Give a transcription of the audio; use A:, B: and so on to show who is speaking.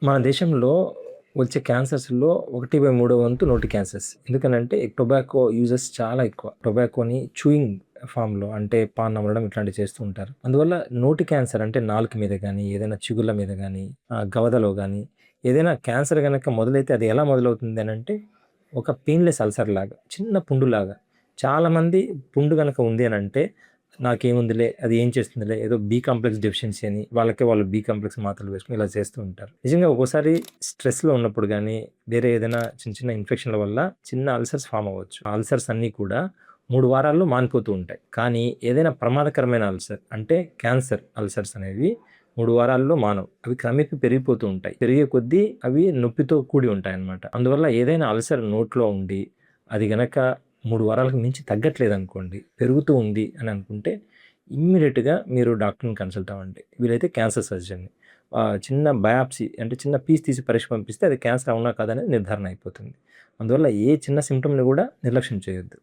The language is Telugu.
A: మన దేశంలో వచ్చే క్యాన్సర్స్‌లో 1/3 వంతు నోటి క్యాన్సర్స్. ఎందుకనంటే టొబాకో యూజెస్ చాలా ఎక్కువ. టొబాకోని చూయింగ్ ఫార్మ్‌లో అంటే పాన్ నమలడం ఇట్లాంటివి చేస్తూ ఉంటారు. అందువల్ల నోటి క్యాన్సర్ అంటే నాలుక మీద గానీ, ఏదైనా చిగుళ్ళ మీద గానీ, గవదలో గానీ ఏదైనా క్యాన్సర్ గనక మొదలైతే అది ఎలా మొదలవుతుంది అనంటే ఒక పెయిన్‌లెస్ అల్సర్ లాగా, చిన్న పుండులాగా. చాలామంది పుండు గనక ఉంది అనంటే నాకేముందిలే, అది ఏం చేస్తుందిలే, ఏదో బి కాంప్లెక్స్ డెఫిషియన్సీ అని వాళ్ళకే వాళ్ళు బి కాంప్లెక్స్ మాత్రలు వేసుకొని ఇలా చేస్తూ ఉంటారు. నిజంగా ఒక్కోసారి స్ట్రెస్‌లో ఉన్నప్పుడు గానీ, వేరే ఏదైనా చిన్న చిన్న ఇన్ఫెక్షన్‌ల వల్ల చిన్న అల్సర్స్ ఫార్మ్ అవ్వచ్చు. ఆ అల్సర్స్ అన్నీ కూడా 3 వారాల్లో మానిపోతూ ఉంటాయి. కానీ ఏదైనా ప్రమాదకరమైన అల్సర్ అంటే క్యాన్సర్ అల్సర్స్ అనేవి 3 వారాల్లో మానవు. అవి క్రమేపీ పెరిగిపోతూ ఉంటాయి. పెరిగే కొద్దీ అవి నొప్పితో కూడి ఉంటాయన్నమాట. అందువల్ల ఏదైనా అల్సర్ నోట్లో ఉండి అది గనక 3 వారాలకు మించి తగ్గట్లేదనుకోండి, పెరుగుతూ ఉంది అని అనుకుంటే ఇమ్మీడియేట్‌గా మీరు డాక్టర్‌ని కన్సల్ట్ అవ్వండి. వీలైతే క్యాన్సర్ సర్జన్‌ని. చిన్న బయాప్సీ అంటే చిన్న పీస్ తీసి పరీక్ష పంపిస్తే అది క్యాన్సర్ అవునా కాదా అనేది నిర్ధారణ అయిపోతుంది. అందువల్ల ఏ చిన్న సింప్టమ్‌ని కూడా నిర్లక్ష్యం చేయొద్దు.